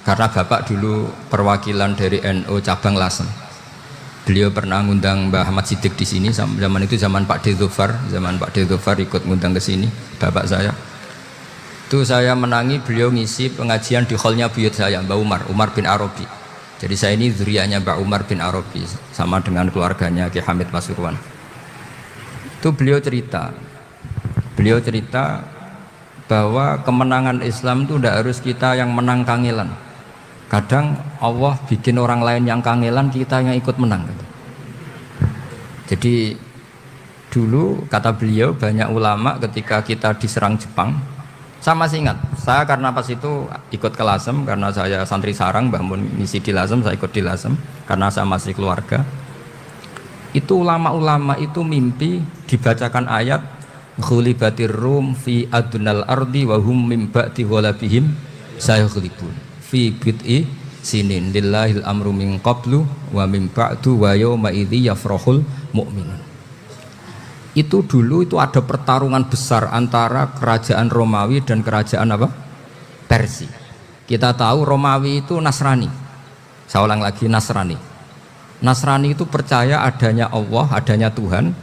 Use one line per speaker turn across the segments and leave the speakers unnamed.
karena bapak dulu perwakilan dari NU cabang Lasem. Beliau pernah ngundang Mbah Ahmad Siddiq di sini, zaman itu zaman Pak Dzofar ikut ngundang ke sini, bapak saya. Itu saya menangi beliau ngisi pengajian di hallnya buyut saya, Mbah Umar bin Arabi. Jadi saya ini zuriyahnya Mbah Umar bin Arabi, sama dengan keluarganya Ki Hamid Pasuruan. Itu beliau cerita bahwa kemenangan Islam itu tidak harus kita yang menang kangelan. Kadang Allah bikin orang lain yang kangelan, kita yang ikut menang. Jadi dulu kata beliau, banyak ulama ketika kita diserang Jepang, saya masih ingat, saya karena pas itu ikut ke Lasem, karena saya santri sarang, bangun misi di Lasem, saya ikut di Lasem karena saya masih keluarga. Itu ulama-ulama itu mimpi dibacakan ayat ghulibatir rum fi adnal ardi wa hum min ba'di ghalabihim sayaghlibun fi bid'i sinin lillahil amru min qablu wa min ba'du wa yawma idzi yafrahul mu'minun. Itu dulu itu ada pertarungan besar antara kerajaan Romawi dan kerajaan apa? Persia. Kita tahu Romawi itu Nasrani. Saya ulang lagi, Nasrani. Nasrani itu percaya adanya Allah, adanya Tuhan,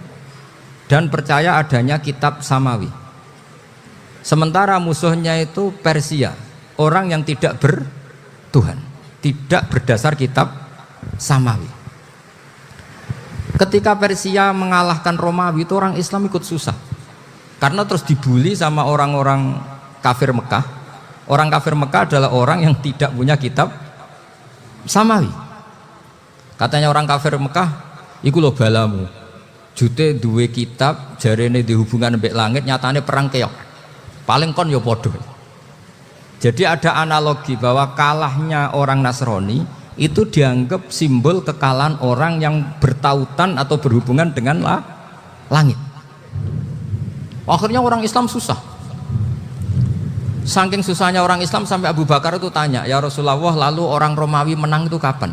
dan percaya adanya kitab samawi. Sementara musuhnya itu Persia, orang yang tidak bertuhan, tidak berdasar kitab samawi. Ketika Persia mengalahkan Romawi, itu orang Islam ikut susah, karena terus dibully sama orang-orang kafir Mekah. Orang kafir Mekah adalah orang yang tidak punya kitab samawi. Katanya orang kafir Mekah, iku lho balamu, jute duwe kitab jarene di hubungan mbek langit, nyatane perang keok, paling kon yo podo. Jadi ada analogi bahwa kalahnya orang Nasrani itu dianggap simbol kekalahan orang yang bertautan atau berhubungan dengan langit. Akhirnya orang Islam susah. Saking susahnya orang Islam sampai Abu Bakar itu tanya, ya Rasulullah, lalu orang Romawi menang itu kapan?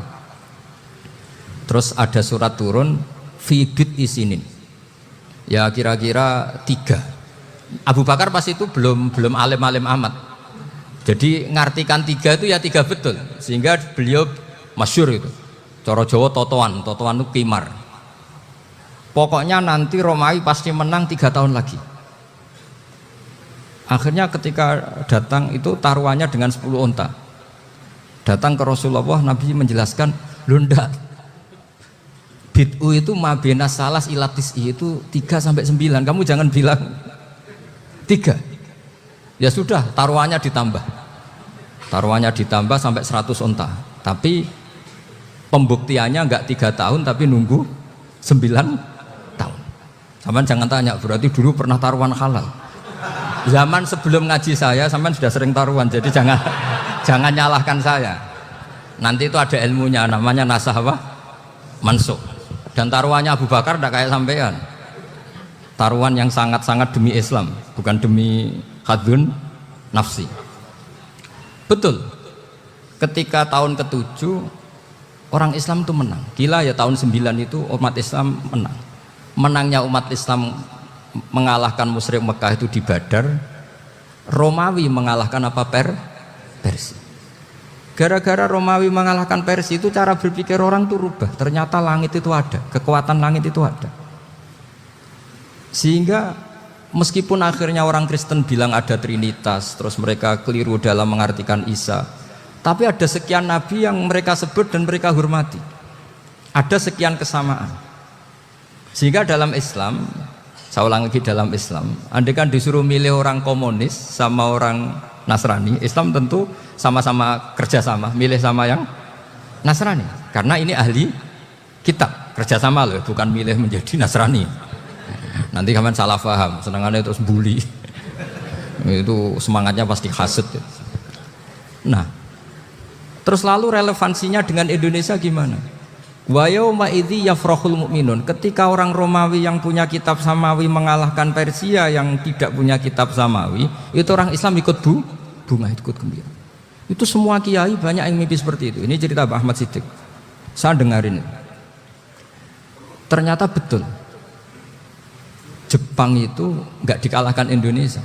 Terus ada surat turun, fi bid'i sinin. Ya kira-kira 3. Abu Bakar pas itu belum alim-alim amat. Jadi ngartikan 3 itu ya 3 betul, sehingga beliau masyhur itu. Cara Jawa totoan itu kimar. Pokoknya nanti Romawi pasti menang 3 tahun lagi. Akhirnya ketika datang itu taruhannya dengan 10 onta. Datang ke Rasulullah, Nabi menjelaskan, "Lunda, bid'u itu mabena salas ilatis itu 3 sampai 9. Kamu jangan bilang 3. Ya sudah, taruhannya ditambah sampai 100 onta. Tapi pembuktiannya enggak 3 tahun, tapi nunggu 9 tahun. Sampean jangan tanya, berarti dulu pernah taruhan halal. Zaman sebelum ngaji saya, sampean sudah sering taruhan, jadi jangan nyalahkan saya. Nanti itu ada ilmunya, namanya nasah apa? Mansukh. Dan taruhannya Abu Bakar tidak kayak sampean. Taruhan yang sangat-sangat demi Islam, bukan demi hadun nafsi. Betul. Ketika tahun ke-7 orang Islam itu menang. Gila ya, tahun 9 itu umat Islam menang. Menangnya umat Islam mengalahkan musyrik Mekah itu di Badar. Romawi mengalahkan apa? Persia. Gara-gara Romawi mengalahkan Persia itu cara berpikir orang itu rubah. Ternyata langit itu ada, kekuatan langit itu ada. Sehingga meskipun akhirnya orang Kristen bilang ada Trinitas, terus mereka keliru dalam mengartikan Isa, tapi ada sekian nabi yang mereka sebut dan mereka hormati. Ada sekian kesamaan. Sehingga dalam Islam, saya ulang lagi, dalam Islam, andai kan disuruh milih orang komunis sama orang Nasrani, Islam tentu sama-sama kerjasama, milih sama yang Nasrani, karena ini ahli kitab, kerjasama loh, bukan milih menjadi Nasrani. Nanti kalian salah paham, senangannya terus bully. Itu semangatnya pasti hasut. Nah, terus lalu relevansinya dengan Indonesia gimana? Wa yauma idzi yafrahul mu'minun. Ketika orang Romawi yang punya kitab samawi mengalahkan Persia yang tidak punya kitab samawi, itu orang Islam ikut bunga, ikut gembira. Itu semua kiai banyak yang mimpi seperti itu. Ini cerita Pak Ahmad Siddiq. Saya dengarin. Ternyata betul. Jepang itu nggak dikalahkan Indonesia.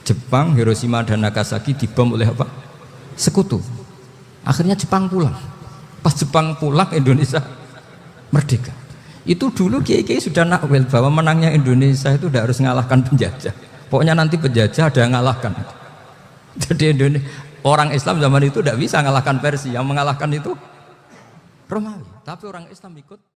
Jepang, Hiroshima dan Nagasaki dibom oleh apa? Sekutu. Akhirnya Jepang pulang. Pas Jepang pulang Indonesia merdeka. Itu dulu kiai-kiai sudah nakwil bahwa menangnya Indonesia itu tidak harus mengalahkan penjajah. Pokoknya nanti penjajah ada yang mengalahkan. Jadi orang Islam zaman itu tidak bisa mengalahkan Persia, yang mengalahkan itu Romawi. Tapi orang Islam ikut